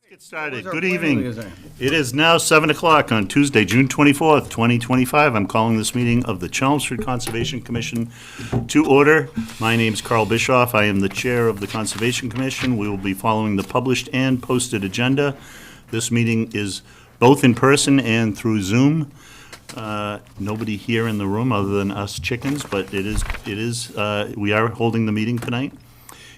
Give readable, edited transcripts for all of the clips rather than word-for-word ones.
Get started. Good evening. It is now 7 o'clock on Tuesday, June 24th, 2025. I'm calling this meeting of the Chelmsford Conservation Commission to order. My name's Carl Bischoff. I am the chair of the Conservation Commission. We will be following the published and posted agenda. This meeting is both in person and through Zoom. Nobody here in the room other than us chickens, but we are holding the meeting tonight.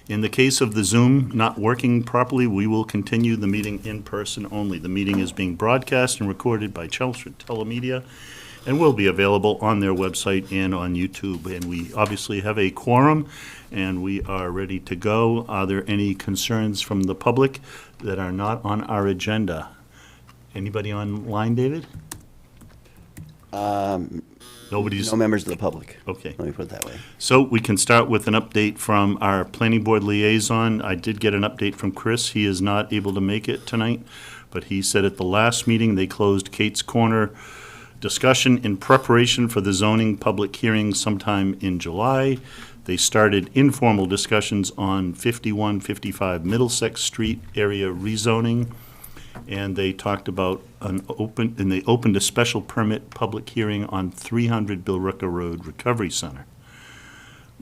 In the case of the Zoom not working properly, we will continue the meeting in person only. The meeting is being broadcast and recorded by Chelmsford Telemedia and will be available on their website and on YouTube. And we obviously have a quorum and we are ready to go. Are there any concerns from the public that are not on our agenda? Anybody online, David? Nobody's. No members of the public. Okay. Let me put it that way. So we can start with an update from our planning board liaison. I did get an update from Chris. He is not able to make it tonight, but he said at the last meeting they closed Kate's Corner discussion in preparation for the zoning public hearing sometime in July. They started informal discussions on 5155 Middlesex Street area rezoning. And they talked about they opened a special permit public hearing on 300 Billerica Road Recovery Center.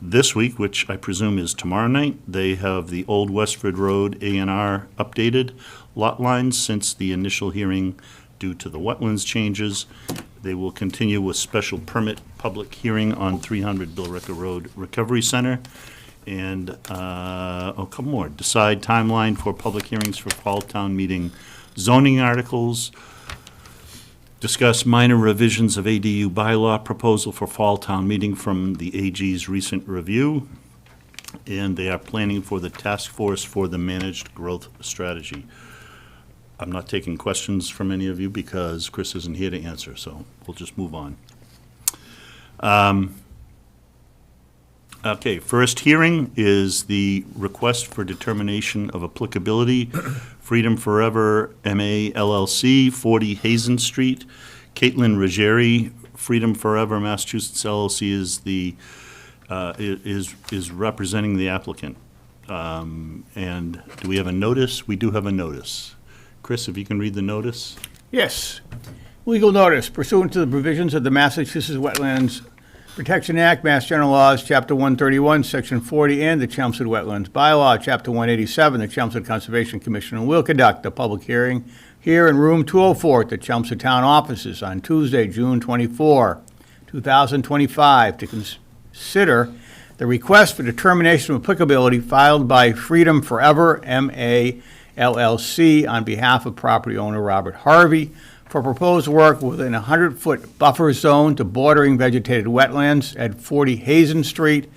This week, which I presume is tomorrow night, they have the Old Westford Road A&R updated lot lines since the initial hearing due to the wetlands changes. They will continue with special permit public hearing on 300 Billerica Road Recovery Center. And, a couple more. Decide timeline for public hearings for fall town meeting zoning articles. Discuss minor revisions of ADU bylaw proposal for fall town meeting from the AG's recent review. And they are planning for the task force for the managed growth strategy. I'm not taking questions from any of you because Chris isn't here to answer, so we'll just move on. Okay, first hearing is the request for determination of applicability, Freedom Forever MA LLC, 40 Hazen Street. Caitlin Ruggieri, Freedom Forever Massachusetts LLC is representing the applicant. And do we have a notice? We do have a notice. Chris, if you can read the notice. Yes. Legal notice pursuant to the provisions of the Massachusetts Wetlands Protection Act, Mass General Laws, Chapter 131, Section 40, and the Chelmsford Wetlands Bylaw, Chapter 187, the Chelmsford Conservation Commission will conduct a public hearing here in Room 204 at the Chelmsford Town Offices on Tuesday, June 24, 2025, to consider the request for determination of applicability filed by Freedom Forever, MA LLC, on behalf of property owner Robert Harvey, for proposed work within a 100-foot buffer zone to bordering vegetated wetlands at 40 Hazen Street,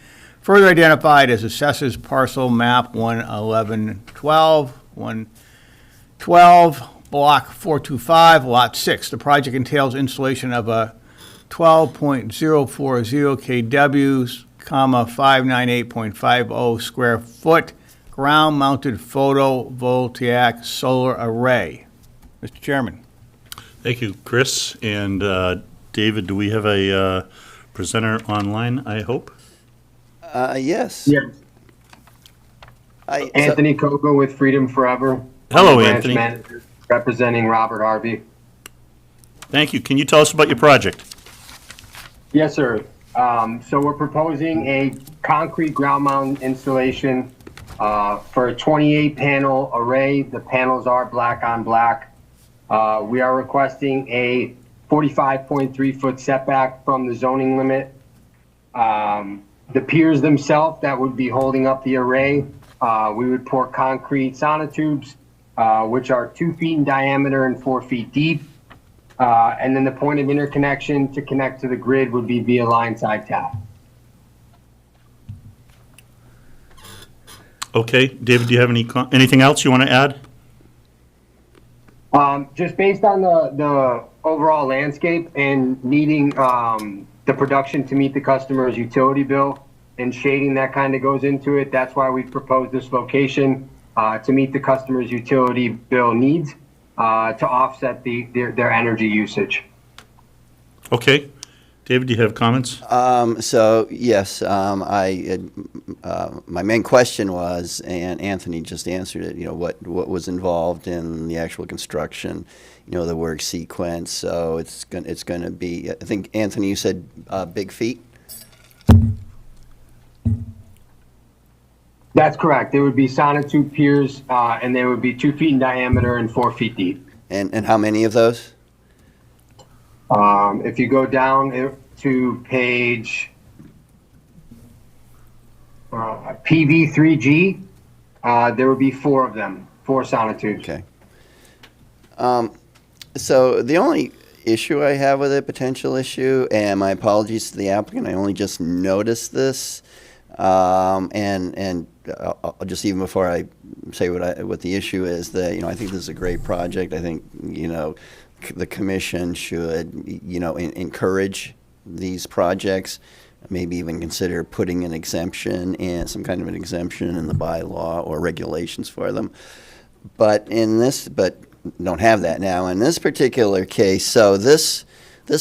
further identified as Assessors Parcel Map 112, Block 425, Lot 6. The project entails installation of a 12.040 kW, 598.50 square foot ground-mounted photovoltaic solar array. Mr. Chairman. Thank you, Chris. And David, do we have a presenter online, I hope? Yes. Yes. Anthony Coco with Freedom Forever. Hello, Branch Anthony. Manager, representing Robert Harvey. Thank you. Can you tell us about your project? Yes, sir. So we're proposing a concrete ground mount installation for a 28-panel array. The panels are black on black. We are requesting a 45.3-foot setback from the zoning limit. The piers themselves that would be holding up the array, we would pour concrete sonotubes, which are 2 feet in diameter and 4 feet deep. And then the point of interconnection to connect to the grid would be via line side tap. Okay, David, do you have anything else you want to add? Just based on the overall landscape and needing the production to meet the customer's utility bill and shading that kind of goes into it. That's why we proposed this location to meet the customer's utility bill needs to offset their energy usage. Okay. David, do you have comments? So, yes, my main question was, and Anthony just answered it, what was involved in the actual construction, the work sequence. So it's going to be, I think, Anthony, you said big feet? That's correct. There would be sonotube piers, and they would be 2 feet in diameter and 4 feet deep. And how many of those? If you go down to page PV3G, there would be 4 of them, 4 sonotubes. Okay. So the only issue I have with it, potential issue, and my apologies to the applicant, I only just noticed this, and I'll just, even before I say what the issue is, that I think this is a great project. I think the commission should encourage these projects, maybe even consider putting an exemption and some kind of an exemption in the bylaw or regulations for them. But don't have that now. In this particular case, so this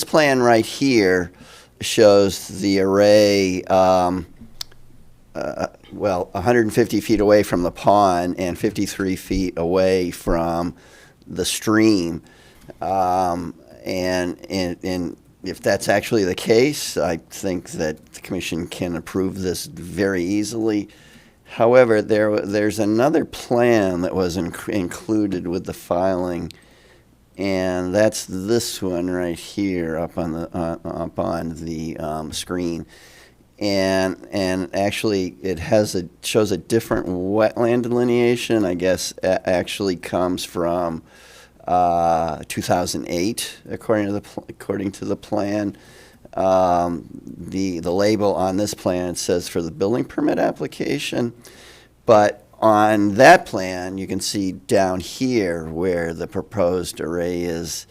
plan right here shows the array, 150 feet away from the pond and 53 feet away from the stream. And if that's actually the case, I think that the commission can approve this very easily. However, there's another plan that was included with the filing, and that's this one right here up on the screen. And actually, it shows a different wetland delineation. I guess actually comes from 2008, according to the plan. The label on this plan says for the building permit application, but on that plan, you can see down here where the proposed array is.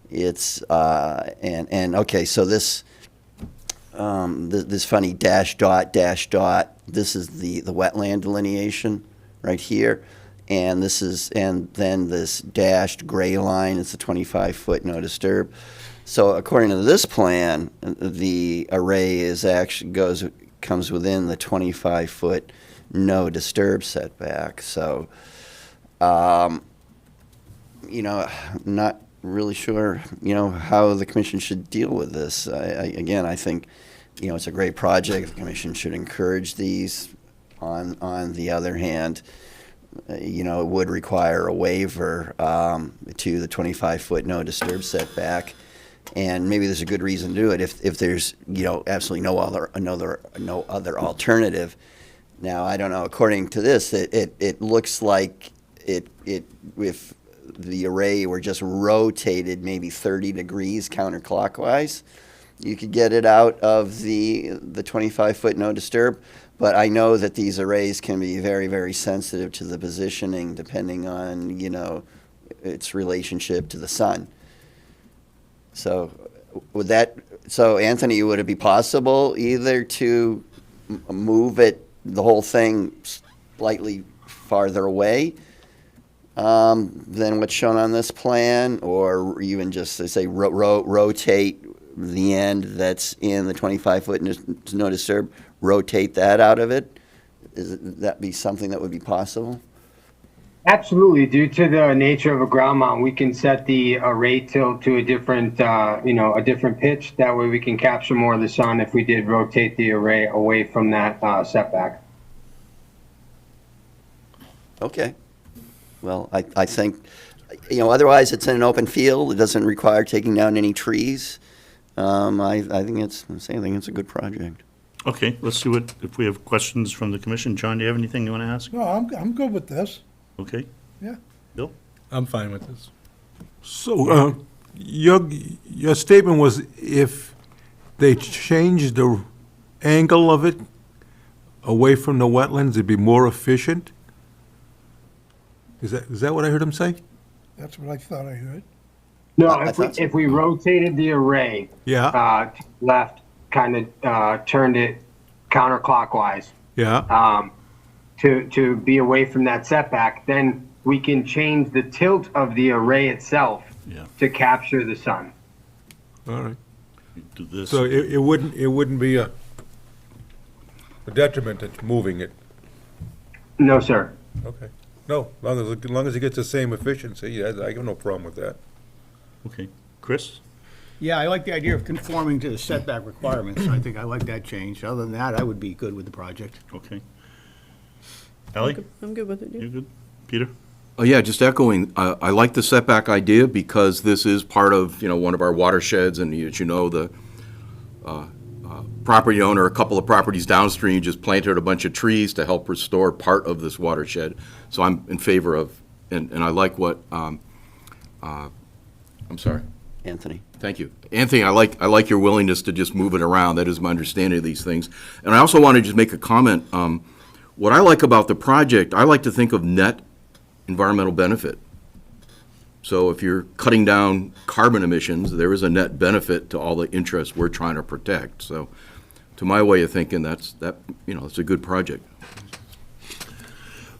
It's okay. So this funny dash dot. This is the wetland delineation right here. And then this dashed gray line is the 25-foot no disturb. So according to this plan, the array comes within the 25-foot no disturb setback. So, not really sure, how the commission should deal with this. I think, it's a great project. The commission should encourage these. On the other hand, it would require a waiver to the 25-foot no disturb setback, and maybe there's a good reason to do it if there's absolutely no other alternative. Now, I don't know. According to this, it looks like if the array were just rotated maybe 30 degrees counterclockwise, you could get it out of the 25-foot no disturb. But I know that these arrays can be very, very sensitive to the positioning depending on, its relationship to the sun. So Anthony, would it be possible either to move the whole thing slightly farther away than what's shown on this plan, or even just, say, rotate the end that's in the 25-foot no disturb, rotate that out of it? Would that be something that would be possible? Absolutely. Due to the nature of a ground mount, we can set the array tilt to a different, a different pitch. That way we can capture more of the sun if we did rotate the array away from that setback. Okay. Well, I think, otherwise it's in an open field. It doesn't require taking down any trees. I think it's a good project. Okay, let's see if we have questions from the commission. John, do you have anything you want to ask? No, I'm good with this. Okay. Yeah. Bill? I'm fine with this. So, your statement was if they changed the angle of it away from the wetlands, it'd be more efficient? Is that what I heard him say? That's what I thought I heard. No, I thought so. if we rotated the array Yeah, to the left, kind of turned it counterclockwise yeah, to be away from that setback, then we can change the tilt of the array itself Yeah. to capture the sun. all right. Do this. So it wouldn't be a detriment to moving it? No, sir. Okay. No, as long as it gets the same efficiency, I have no problem with that. Okay. Chris? Yeah, I like the idea of conforming to the setback requirements. I think I like that change. Other than that, I would be good with the project. Okay. Ally? I'm good with it, yeah. You good? Peter? Oh, yeah, just echoing, I like the setback idea because this is part of, one of our watersheds, and as you know, the property owner, a couple of properties downstream, just planted a bunch of trees to help restore part of this watershed. So I'm in favor of, and I like what, I'm sorry. Anthony. Thank you. Anthony, I like your willingness to just move it around. That is my understanding of these things. And I also want to just make a comment. What I like about the project, I like to think of net environmental benefit. So if you're cutting down carbon emissions, there is a net benefit to all the interests we're trying to protect. So to my way of thinking, it's a good project.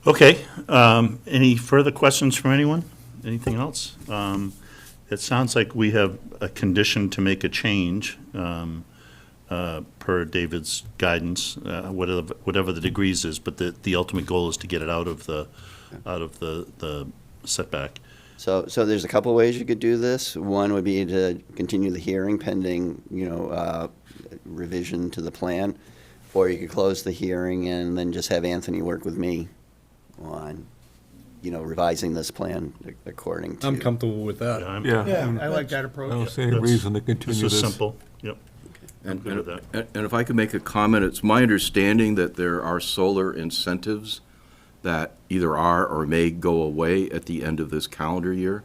Okay. Any further questions from anyone? Anything else? It sounds like we have a condition to make a change per David's guidance, whatever the degrees is, but the ultimate goal is to get it out of the setback. So there's a couple ways you could do this. One would be to continue the hearing pending, revision to the plan, or you could close the hearing and then just have Anthony work with me on, revising this plan according to. I'm comfortable with that. Yeah. I like that I approach. don't see any That's- reason to continue This this. is simple. Yep. And, good with that. and if I could make a comment, it's my understanding that there are solar incentives that either are or may go away at the end of this calendar year.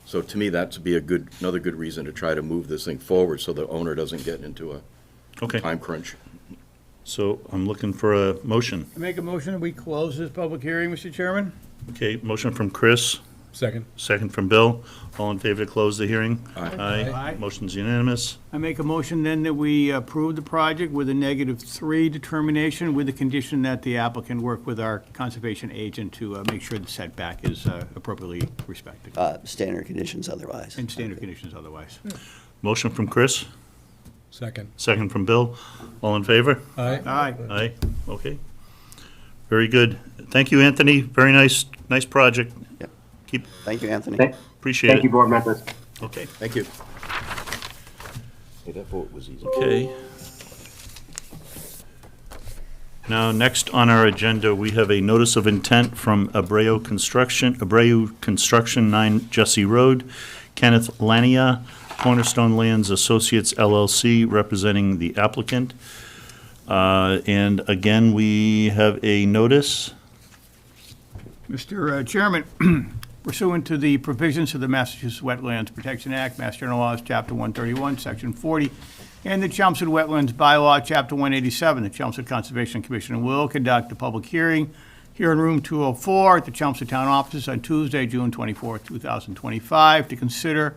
So to me, that'd be another good reason to try to move this thing forward so the owner doesn't get into a Okay. time crunch. So I'm looking for a motion. I make a motion that we close this public hearing, Mr. Chairman? Okay, motion from Chris, Second. second from Bill. All in favor to close the hearing? Aye. Aye. Motion's unanimous. I make a motion then that we approve the project with a -3 determination with the condition that the applicant work with our conservation agent to make sure the setback is appropriately respected Standard conditions otherwise. and standard conditions otherwise. Motion from Chris, Second. second from Bill. All in favor? Aye. Aye. Aye, okay. Very good. Thank you, Anthony. Very nice project. Yep. Keep, Thank you, Anthony. appreciate Thank you, it. board members. Okay. Thank you. Hey, that vote was easy. Okay. Now, next on our agenda, we have a notice of intent from Abreu Construction, 9 Jesse Road, Kenneth Lania, Cornerstone Lands Associates LLC, representing the applicant. And again, we have a notice. Mr. Chairman, pursuant to the provisions of the Massachusetts Wetlands Protection Act, Mass General Laws, Chapter 131, Section 40, and the Chelmsford Wetlands Bylaw, Chapter 187, the Chelmsford Conservation Commission will conduct a public hearing here in Room 204 at the Chelmsford Town Offices on Tuesday, June 24, 2025, to consider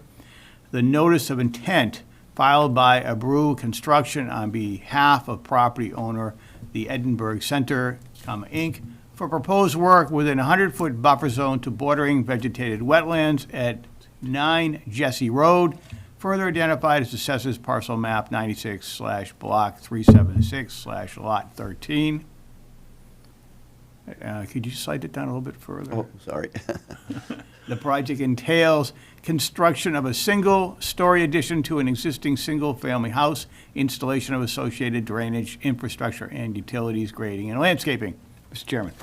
the notice of intent filed by Abreu Construction on behalf of property owner, the Edinburgh Center, Inc., for proposed work within a 100-foot buffer zone to bordering vegetated wetlands at 9 Jesse Road, further identified as Assessors Parcel Map 96/Block 376/Lot 13. Could you cite it down a little bit further? Oh, sorry. The project entails construction of a single-story addition to an existing single-family house, installation of associated drainage, infrastructure, and utilities, grading, and landscaping. Mr. Chairman.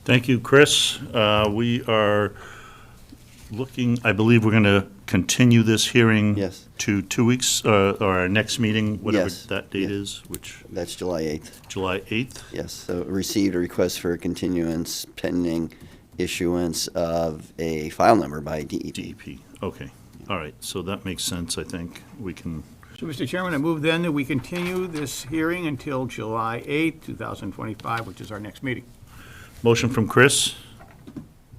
Thank you, Chris. We are looking, I believe we're going to continue this hearing Yes. to 2 weeks, or our next meeting, whatever Yes. that date Yeah. is, which, That's July 8th. July 8th? Yes, so received a request for a continuance pending issuance of a file number by DEP. DEP, okay. All right, so that makes sense, I think. We can, So, Mr. Chairman, I move then that we continue this hearing until July 8th, 2025, which is our next meeting. motion from Chris,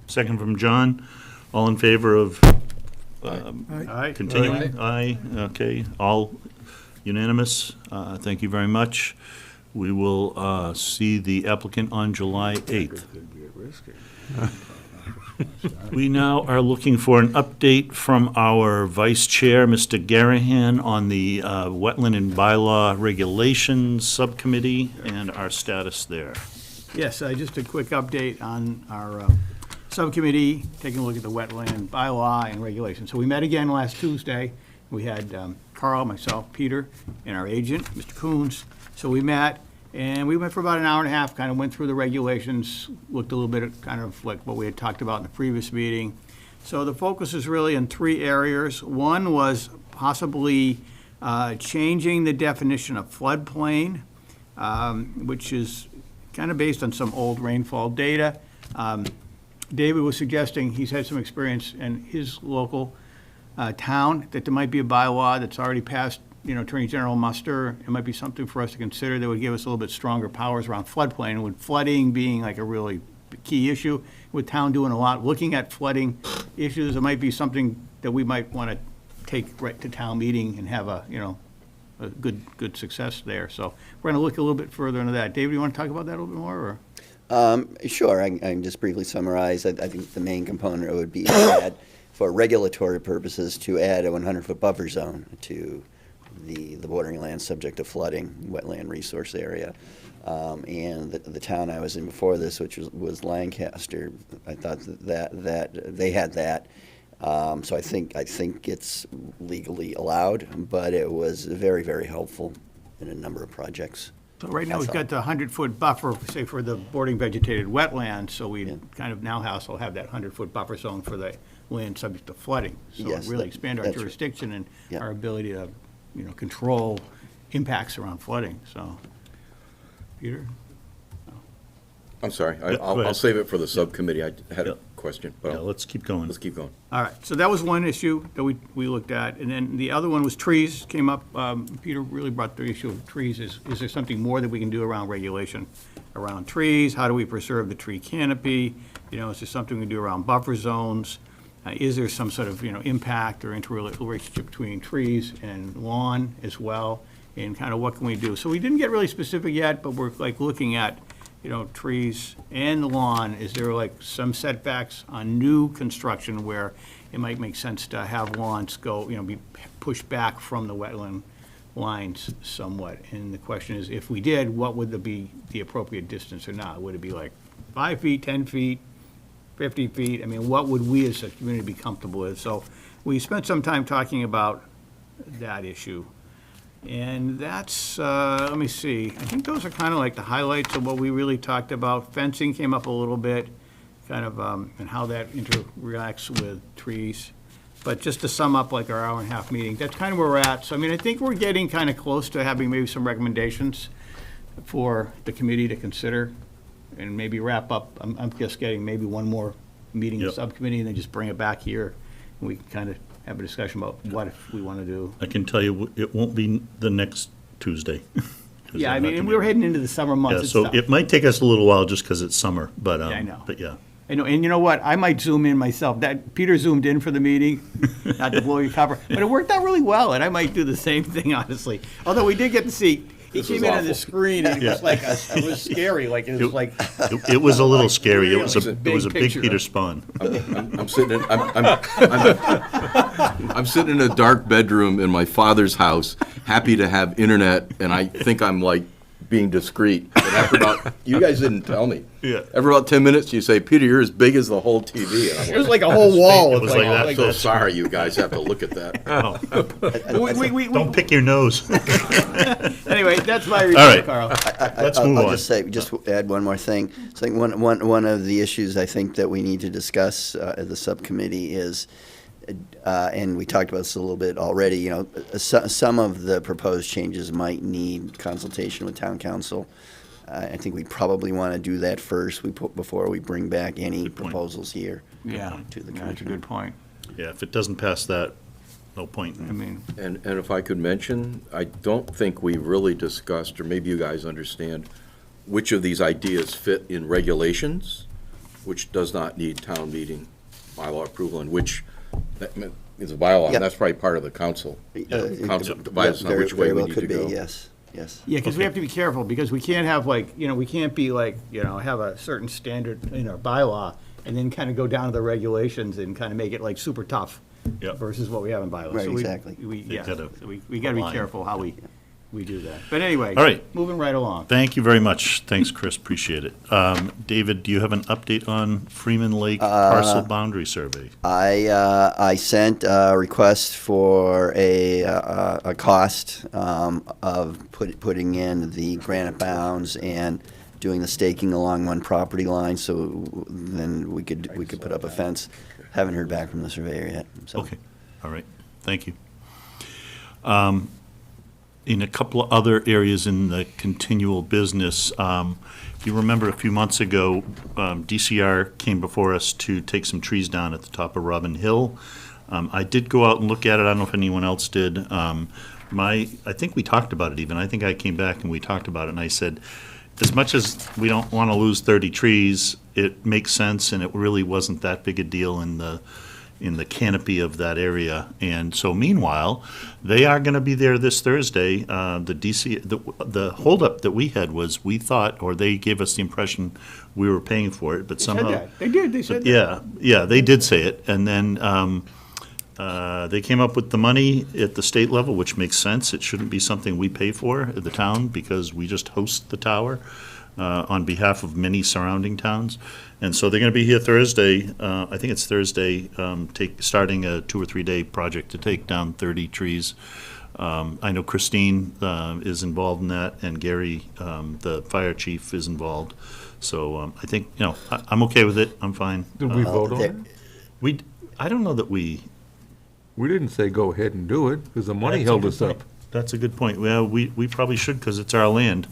second from John. All in favor of All right. continuing? Aye, okay. All unanimous. Thank you very much. We will see the applicant on July 8th. We now are looking for an update from our Vice Chair, Mr. Garahan, on the Wetland and Bylaw Regulations Subcommittee and our status there. Yes, just a quick update on our subcommittee, taking a look at the wetland bylaw and regulations. So we met again last Tuesday. We had Carl, myself, Peter, and our agent, Mr. Coons. So we met, and we went for about an hour and a half, kind of went through the regulations, looked a little bit at kind of like what we had talked about in the previous meeting. So the focus is really in three areas. One was possibly changing the definition of floodplain, which is kind of based on some old rainfall data. David was suggesting, he's had some experience in his local town, that there might be a bylaw that's already passed, Attorney General muster. It might be something for us to consider that would give us a little bit stronger powers around floodplain, and with flooding being like a really key issue, with town doing a lot, looking at flooding issues, it might be something that we might want to take right to town meeting and have a good success there. So we're going to look a little bit further into that. David, you want to talk about that a little bit more, or? Sure, I can just briefly summarize. I think the main component would be to add, for regulatory purposes, to add a 100-foot buffer zone to the bordering land subject to flooding, wetland resource area. And the town I was in before this, which was Lancaster, I thought that they had that. So I think it's legally allowed, but it was very, very helpful in a number of projects. So right now, we've got the 100-foot buffer, say, for the bordering vegetated wetlands, so we kind of now also have that 100-foot buffer zone for the land subject to flooding. So Yes, really expand our that's right. jurisdiction and Yeah. our ability to, control impacts around flooding, so. Peter? I'm sorry, Yeah, go I'll ahead. save it for the subcommittee. I had Yeah. a question, Yeah, but let's keep going. let's keep going. All right, so that was one issue that we looked at, and then the other one was trees, came up. Peter really brought the issue of trees. Is there something more that we can do around regulation around trees? How do we preserve the tree canopy? Is there something we can do around buffer zones? Is there some sort of, impact or interrelationship between trees and lawn as well? And kind of what can we do? So we didn't get really specific yet, but we're like looking at, trees and the lawn. Is there like some setbacks on new construction where it might make sense to have lawns go, be pushed back from the wetland lines somewhat? And the question is, if we did, what would be the appropriate distance or not? Would it be like 5 feet, 10 feet, 50 feet? I mean, what would we as a community be comfortable with? So we spent some time talking about that issue. And that's, let me see, I think those are kind of like the highlights of what we really talked about. Fencing came up a little bit, kind of, and how that interacts with trees. But just to sum up like our hour and a half meeting, that's kind of where we're at. So, I mean, I think we're getting kind of close to having maybe some recommendations for the committee to consider and maybe wrap up. I'm just getting maybe one more meeting of Yep. subcommittee and then just bring it back here. And we can kind of have a discussion about what we want to do. I can tell you, it won't be the next Tuesday. 'Cause Yeah, I I'm not mean, and gonna we're be- heading into the summer months. Yeah, It's so tough. it might take us a little while just because it's summer, but, I know. but yeah. I know, and you know what? I might zoom in myself. That Peter zoomed in for the meeting, not to blow your cover, but it worked out really well, and I might do the same thing, honestly. Although we did get to see, he This came was in on the awful. screen, and it was Yeah. like, it was scary, like, it was like, It was a little scary. It was Really it was a big big picture. Peter Spawn. I'm sitting in, I'm sitting in a dark bedroom in my father's house, happy to have internet, and I think I'm like being discreet. But after about, you guys didn't tell me. Yeah. After about 10 minutes, you say, Peter, you're as big as the whole TV. And I'm it was like a whole wall. It was like that. I'm so sorry you guys have to look at that. Don't pick your nose. Anyway, that's my All review, right. Carl. Let's move I'll on. just say, just add one more thing. So I think one of the issues I think that we need to discuss at the subcommittee is, and we talked about this a little bit already, some of the proposed changes might need consultation with town council. I think we probably want to do that first before we bring back any Good point. proposals here Yeah, to the that's a commission. good point. Yeah, if it doesn't pass that, no point. I mean, And if I could mention, I don't think we really discussed, or maybe you guys understand, which of these ideas fit in regulations, which does not need town meeting bylaw approval, and which is a bylaw, Yep. and that's probably part of the council. Council divides on Very- which way very we well need to could be, go. yes, yes. yeah, because we have to be careful, because we can't have like, we can't be like, have a certain standard in our bylaw and then kind of go down to the regulations and kind of make it like super tough Yep. versus what we have in bylaws. Right, So we- exactly. We gotta we got to be align. careful how we do that. But anyway. All right. Moving right along. Thank you very much. Thanks, Chris, appreciate it. David, do you have an update on Freeman Lake parcel boundary survey? I sent a request for a cost of putting in the granite bounds and doing the staking along one property line, so then we could put up a fence. Haven't heard back from the surveyor yet. So. Okay, all right, thank you. In a couple of other areas in the continual business, if you remember a few months ago, DCR came before us to take some trees down at the top of Robin Hill. I did go out and look at it, I don't know if anyone else did. I think we talked about it even, I think I came back and we talked about it, and I said, as much as we don't want to lose 30 trees, it makes sense, and it really wasn't that big a deal in the canopy of that area. And so meanwhile, they are going to be there this Thursday. The holdup that we had was we thought, or they gave us the impression we were paying for it, but They said somehow. that. They did, they said that. Yeah, they did say it. And then they came up with the money at the state level, which makes sense. It shouldn't be something we pay for at the town because we just host the tower on behalf of many surrounding towns. And so they're going to be here Thursday, I think it's Thursday, starting a 2 or 3 day project to take down 30 trees. I know Christine is involved in that, and Gary, the fire chief, is involved. So I think, I'm okay with it, I'm fine. Did we vote on there- it? I don't know that we. We didn't say go ahead and do it, because the money That's a held good us point. up. That's a good point. Well, we probably should, because it's our land.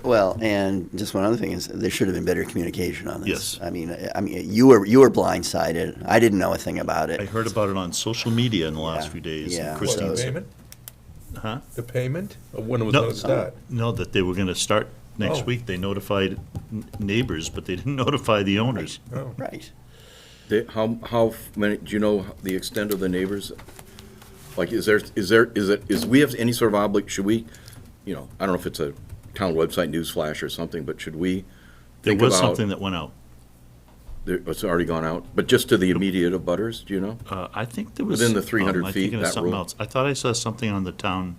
Well, and just one other thing is there should have been better communication on this. Yes. I mean, you were blindsided. I didn't know a thing about I it. heard about it on social media in the last Yeah, few days. yeah. and The Christine said- payment? Huh? The payment, or when it was No. gonna start? No, that they were going to start next Oh. week. They notified neighbors, but they didn't notify the owners. Oh. Right. How many, do you know the extent of the neighbors? Like, we have any sort of should we, I don't know if it's a town website news flash or something, but should we There think was about, something that went out. it's already gone out, but just to the immediate abutters, do you know? I think there was. Within the 300 I'm feet, thinking of that something rule? else. I thought I saw something on the town.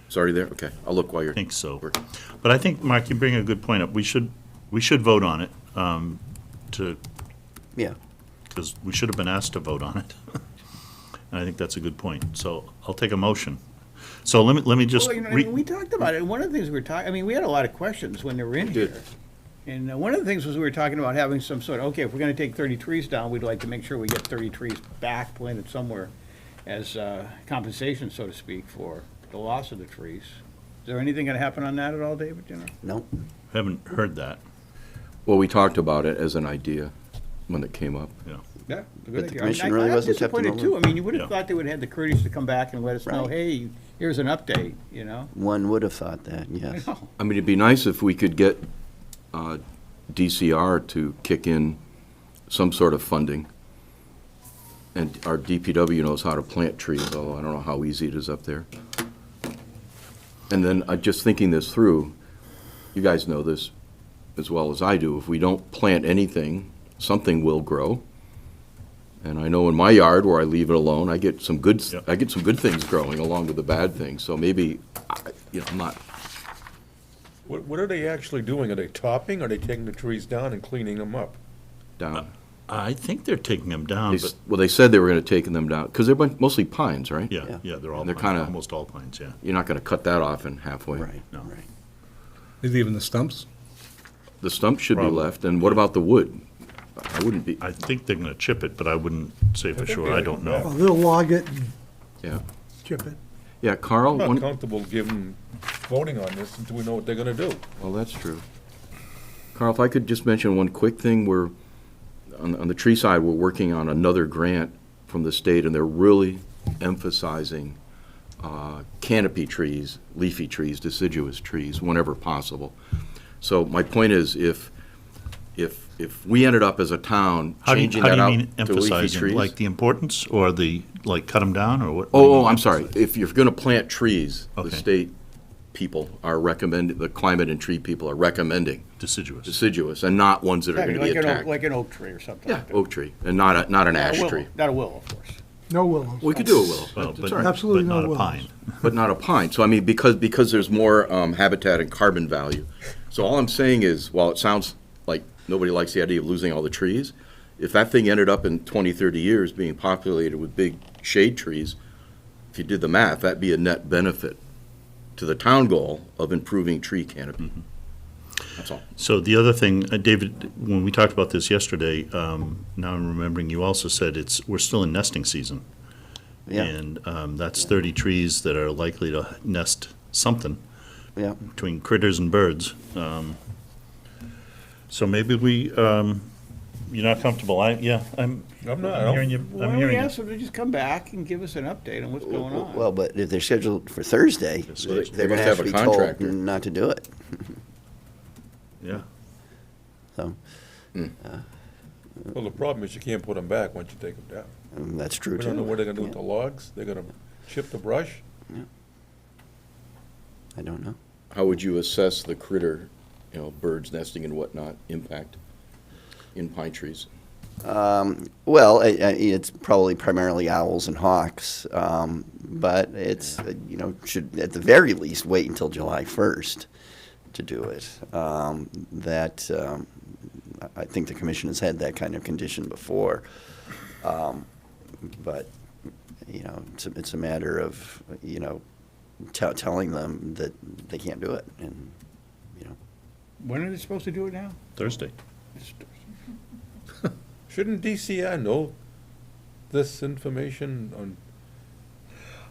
It's already there? Okay, I'll look while you're. I think so. working. But I think, Mark, you bring a good point up. We should vote on it, Yeah. because we should have been asked to vote on it. And I think that's a good point. So I'll take a motion. So let me just. Well, we talked about it. One of the things we were talking, we had a lot of questions when they were in did. here. And one of the things was we were talking about having some sort of, okay, if we're gonna take 30 trees down, we'd like to make sure we get 30 trees back planted somewhere as compensation, so to speak, for the loss of the trees. Is there anything gonna happen on that at all, David, you know? Nope. Haven't heard that. Well, we talked about it as an idea when it came up. Yeah. But the commission really wasn't kept in the disappointed too. I mean, you would have Yeah. thought they would have had the courtesy to come back and let us know, Right. hey, here's an update, you know? One would have thought that, I yes. know. I mean, it'd be nice if we could get DCR to kick in some sort of funding. And our DPW knows how to plant trees, although I don't know how easy it is up there. And then, just thinking this through, you guys know this as well as I do, if we don't plant anything, something will grow. And I know in my yard, where I leave it alone, I get some good things growing along with the bad things. So maybe, I'm not, What are they actually doing? Are they topping, or are they taking the trees down and cleaning them up? down. I think they're taking them down, but, Well, they said they were gonna take them down, because they're mostly pines, right? yeah, they're all They're pines, kinda- almost all pines, yeah. You're not gonna cut that off in halfway. Right, No. right. Is even the stumps? The stump should be Probably. left, and what about the wood? I wouldn't be, I think they're gonna chip it, but I wouldn't say for sure, I don't know. Well, they'll log it and yeah. chip it. Yeah, Carl, I'm not comfortable voting on this until we know what they're gonna do. well, that's true. Carl, if I could just mention one quick thing, on the tree side, we're working on another grant from the state, and they're really emphasizing canopy trees, leafy trees, deciduous trees, whenever possible. So my point is, if we ended up as a town How do you changing that mean out to leafy emphasizing, trees. like the importance, or the, like, cut them down, or what? Oh, I'm sorry. If you're going to plant trees, the Okay. state people are recommending, the climate and tree people are recommending deciduous, and not ones that are going to be attacked. Like an oak tree or something Yeah, like that. oak tree, and not an ash Willow, tree. not a willow, of course. No willows. We could do a willow, Well, but, Absolutely but no not a willows. pine. but not a pine. So I mean, because there's more habitat and carbon value. So all I'm saying is, while it sounds like nobody likes the idea of losing all the trees, if that thing ended up in 20, 30 years being populated with big shade trees, if you did the math, that'd be a net benefit to the town goal of improving tree canopy. That's all. So the other thing, David, when we talked about this yesterday, now I'm remembering you also said we're still in nesting season. Yeah. And that's 30 trees that are likely to nest something Yeah. between critters and birds. So maybe you're not comfortable. I'm I'm not. I'm hearing you. Why I'm don't we hearing you. ask them to just come back and give us an update on what's going on? Well, but if they're scheduled for Thursday, Well, they're they going to must have have to a be told contractor. not to do it. Yeah. So Well, the problem is you can't put them back once you take them down. that's true, We too. don't know what they're gonna do with the logs. They're gonna chip the brush. I don't know. How would you assess the critter, birds nesting and whatnot, impact in pine trees? Well, it's probably primarily owls and hawks, but it's, should at the very least wait until July 1st to do it. I think the commission has had that kind of condition before. But, it's a matter of, telling them that they can't do it. And, When are they supposed to do it now? Thursday. Shouldn't DCR know this information on,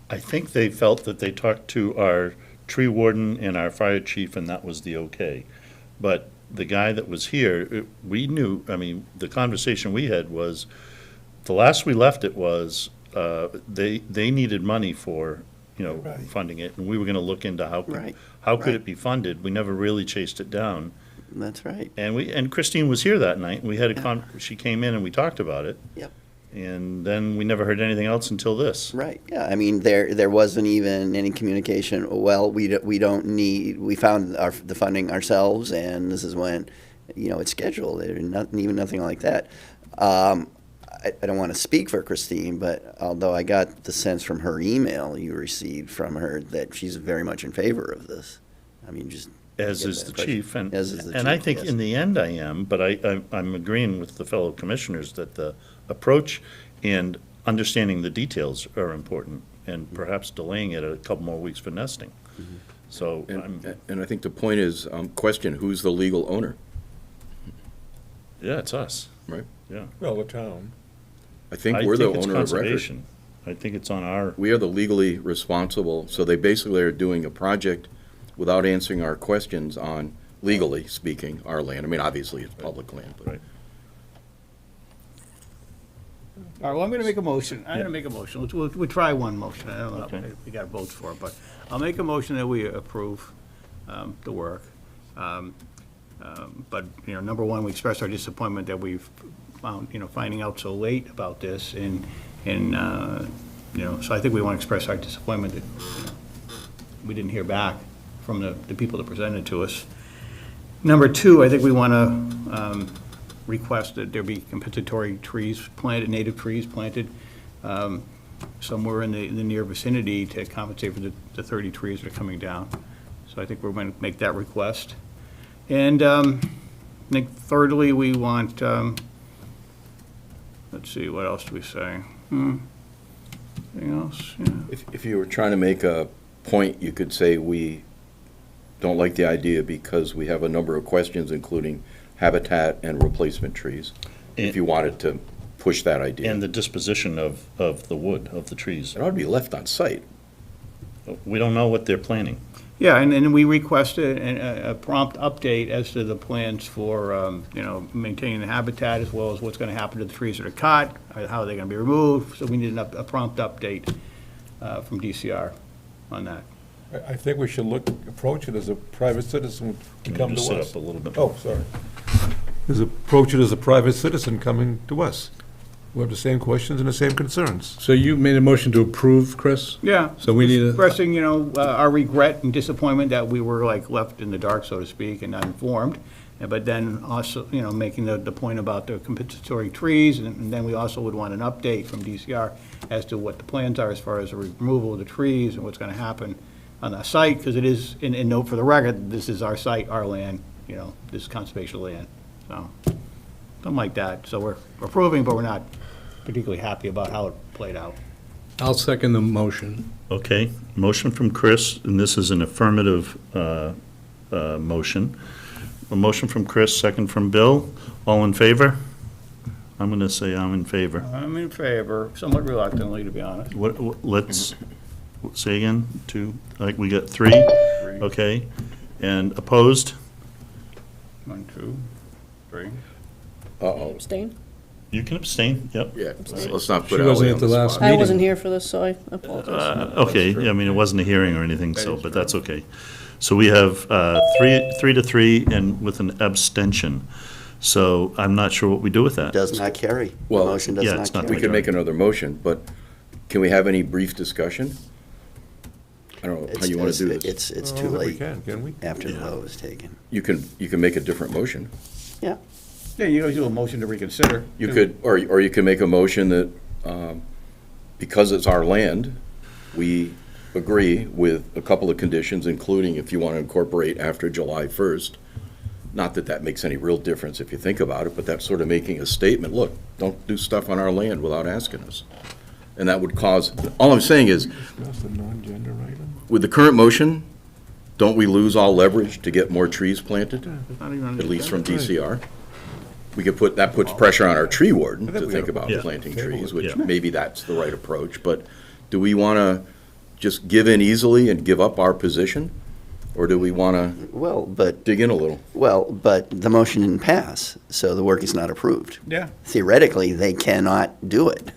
I think they felt that they talked to our tree warden and our fire chief, and that was the okay. But the guy that was here, we knew, the conversation we had was, the last we left it was, they needed money for, Right. funding it, and we were gonna look into how Right, could right. it be funded. We never really chased it down. that's right. And Christine was here that night, and we had she came in and we talked about it. Yep. And then we never heard anything else until this. Right, yeah, there wasn't even any communication, well, we don't need, we found the funding ourselves, and this is when, it's scheduled, nothing like that. I don't want to speak for Christine, but although I got the sense from her email you received from her that she's very much in favor of this. Just. As get is that the impression. chief, and As is the I chief, think yes. in the end I am, but I'm agreeing with the fellow commissioners that the approach and understanding the details are important, and perhaps delaying it a couple more weeks for nesting. So, And I think the point is, question, who's the legal owner, yeah, it's us, right? yeah. well, the town? I think we're the it's owner of record. conservation. I think it's on our, We are the legally responsible, so they basically are doing a project without answering our questions on, legally speaking, our land. Obviously, it's public land, but. Right. All right, well, I'm going to make a motion. I'm going to make a motion. We'll try one motion. I don't know Okay. if we got votes for it, but I'll make a motion that we approve the work. But, number one, we express our disappointment that we've found, finding out so late about this. And so I think we want to express our disappointment that we didn't hear back from the people that presented to us. Number two, I think we want to request that there be compensatory trees planted, native trees planted somewhere in the near vicinity to compensate for the 30 trees that are coming down. So I think we're going to make that request. And I think thirdly, we want, let's see, what else do we say? Anything else? Yeah. If you were trying to make a point, you could say we don't like the idea because we have a number of questions, including habitat and replacement trees, if And- you wanted to push that idea. and the disposition of the wood, of the trees. It ought to be left on site. We don't know what they're planning. Yeah, and we requested a prompt update as to the plans for, maintaining the habitat as well as what's going to happen to the trees that are cut, how they're going to be removed. So we need a prompt update from DCR on that. I think we should approach it as a private citizen Can to you come to just sit us. up a little bit? Oh, sorry. Approach it as a private citizen coming to us. We have the same questions and the same concerns. So you made a motion to approve, Chris? Yeah. So we need a, Expressing, our regret and disappointment that we were like left in the dark, so to speak, and not informed. But then also, making the point about the compensatory trees, and then we also would want an update from DCR as to what the plans are as far as the removal of the trees and what's gonna happen on the site, because it is, and note for the record, this is our site, our land, this is conservation land, so, something like that. So we're approving, but we're not particularly happy about how it played out. I'll second the motion. Okay, motion from Chris, and this is an affirmative motion. A motion from Chris, second from Bill. All in favor? I'm going to say I'm in favor. I'm in favor, somewhat reluctantly, to be honest. Let's say again, we got three, okay? And opposed? 1, 2, 3. Uh-oh. Abstain? You can abstain, yep. Yeah, let's not She put wasn't Ally at on the the last spot. I wasn't here for this, so I apologize. Okay, I mean, it wasn't a hearing or anything, so, but that's okay. So we have 3 to 3 and with an abstention. So I'm not sure what we do with that. Does not carry. The Well, motion does yeah, not it's not carry. We could make another motion, but can we have any brief discussion? I don't know how you want to do this. It's I too don't think late We can we? after the Yeah. vote is taken. You can make a different motion. Yeah. Yeah, you always do a motion to reconsider. You could, or you can make a motion that, because it's our land, we agree with a couple of conditions, including if you want to incorporate after July 1st. Not that that makes any real difference if you think about it, but that's sort of making a statement, look, don't do stuff on our land without asking us. And that would cause, all I'm saying is, That's a non-gender item? with the current motion, don't we lose all leverage to get more trees planted, It's not even on the at least from agenda. DCR? We could put, that puts pressure on our tree warden I think to we think gotta- about Yeah. planting Table trees, it. which Yeah. maybe that's the right approach, but do we want to just give in easily and give up our position? Or do we want to Well, but dig in a little? the motion didn't pass, so the work is not approved. Yeah. Theoretically, they cannot do it.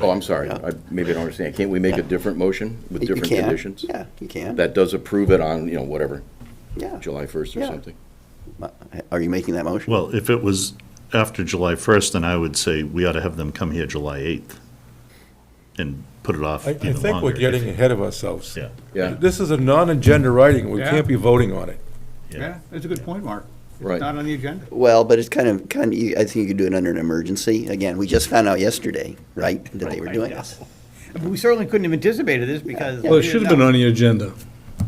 Oh, I'm sorry, maybe I don't understand. Can't we make a different motion with You different can. conditions? Yeah, you can. That does approve it on, whatever, Yeah. July 1st or Yeah. something? Are you making that motion? Well, if it was after July 1st, then I would say we ought to have them come here July 8th and put it off I even think we're longer. getting ahead of ourselves. Yeah, Yeah, This is a non-agenda writing, we Yeah. can't be voting on it. Yeah, that's a good point, Mark. It's Right. not on the agenda. Well, but it's kind of, I think you could do it under an emergency. Again, we just found out yesterday, right, that they were doing this. But we certainly couldn't have anticipated this because. Well, it should have been on the agenda.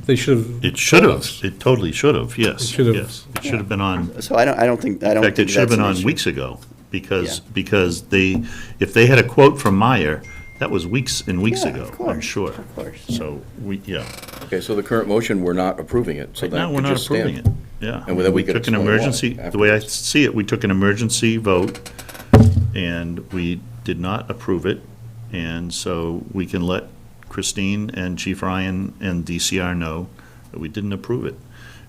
They should have. it should told have, us. it totally should have, yes, It should have. yes. It should have been on, So I don't think, in fact, it should have that's been an on issue. weeks ago, because, Yeah. because if they had a quote from Meyer, that was weeks and weeks Yeah, ago, of I'm course, sure. of course. So, yeah. okay, so the current motion, we're not approving it, so Right that now, we're could not just stand. approving it, yeah. And then we could took an explain why emergency. The way I afterwards. see it, we took an emergency vote, and we did not approve it, and so we can let Christine and Chief Ryan and DCR know that we didn't approve it,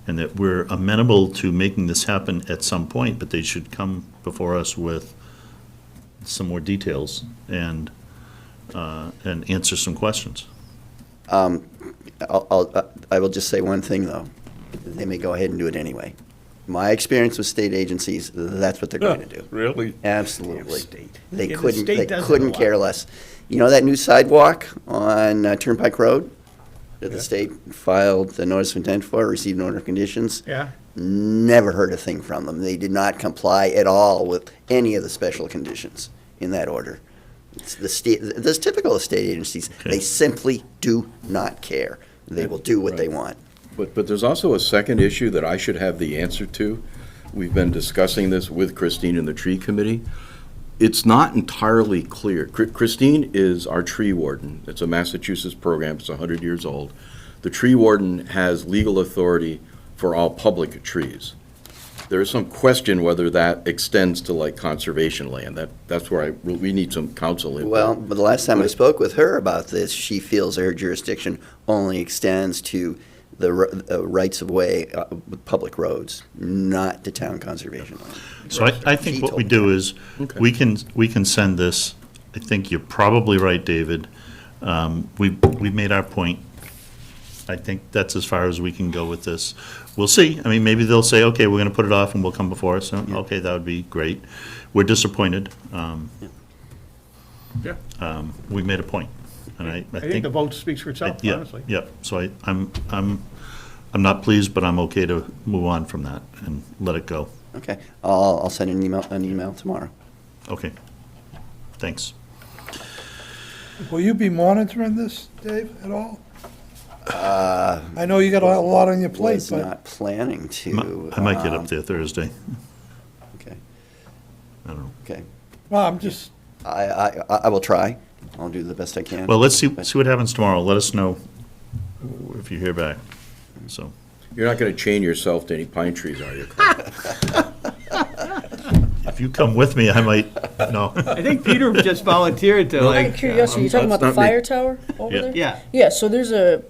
and that we're amenable to making this happen at some point, but they should come before us with some more details and answer some questions. I will just say one thing, though. They may go ahead and do it anyway. My experience with state agencies, that's what they're going to do. Really? Absolutely. They Yeah, the couldn't, state they does it a couldn't lot. care less. You know that new sidewalk on Turnpike Road that the state filed the notice of intent for, received an order of conditions? Yeah. Never heard a thing from them. They did not comply at all with any of the special conditions in that order. It's the state, that's typical of state agencies. Okay. They simply do not care. They will do what they want. But there's also a second issue that I should have the answer to. We've been discussing this with Christine and the tree committee. It's not entirely clear. Christine is our tree warden. It's a Massachusetts program. It's 100 years old. The tree warden has legal authority for all public trees. There is some question whether that extends to like conservation land. That's where we need some counsel input. Well, but the last time I spoke with her about this, she feels her jurisdiction only extends to the rights of way, public roads, not to town conservation land. So I think She what we told do is, Okay. we can send this, I think you're probably right, David. We've made our point. I think that's as far as we can go with this. We'll see. I mean, maybe they'll say, okay, we're gonna put it off and we'll come before us. And, okay, that would be great. We're disappointed. Yeah. We made a point, and I I think the vote speaks for itself, Yeah, honestly. yeah, so I'm not pleased, but I'm okay to move on from that and let it go. Okay, I'll send an email tomorrow. Okay, thanks. Will you be monitoring this, Dave, at all? I know you got a lot on your plate, Was but not planning to. I might get up there Thursday, Okay, I don't know. okay. well, I'm just, I will try. I'll do the best I can. Well, let's see what happens tomorrow. Let us know if you hear back, so. You're not going to chain yourself to any pine trees, are you, Chris? If you come with me, I might, no. I think Peter just volunteered to Out of curiosity, you're talking about the That's not me. fire tower over Yeah. there? Yeah. Yeah, so there's a,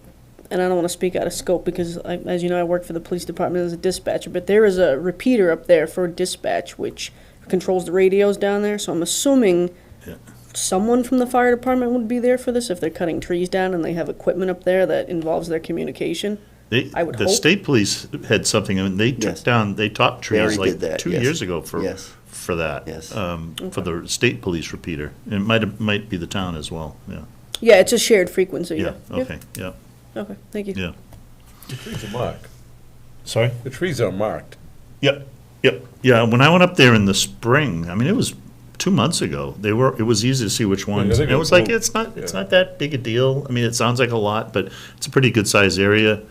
and I don't want to speak out of scope because, as you know, I work for the police department as a dispatcher, but there is a repeater up there for dispatch, which controls the radios down there. So I'm assuming Yeah. someone from the fire department would be there for this if they're cutting trees down and they have equipment up there that involves their communication. I would The hope. state police had something, I mean, they Yes. took down, they topped trees Barry like did that, 2 yes. years ago for Yes. that. Yes. For the state police repeater. It might be the town as well, yeah. Yeah, it's a shared frequency. Yeah, okay, yeah, Okay, thank you. yeah. The trees are marked. Sorry? The trees are marked. Yep, yep. Yeah, when I went up there in the spring, I mean, it was 2 months ago, it was easy to see which ones. I think And it it was was like, both. it's Yeah. not that big a deal. I mean, it sounds like a lot, but it's a pretty good sized area.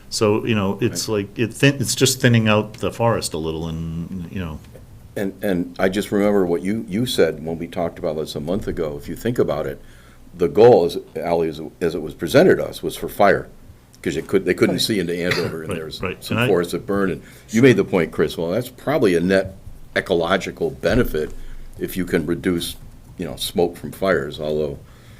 So, it's like, it's just thinning out the forest a little and. And I just remember what you said when we talked about this a month ago. If you think about it, the goal, Ally, as it was presented to us, was for fire. Because they couldn't see into Andover, and Right, there was right. some And I- forests that burned. And you made the point, Chris, well, that's probably a net ecological benefit if you can reduce, smoke from fires, although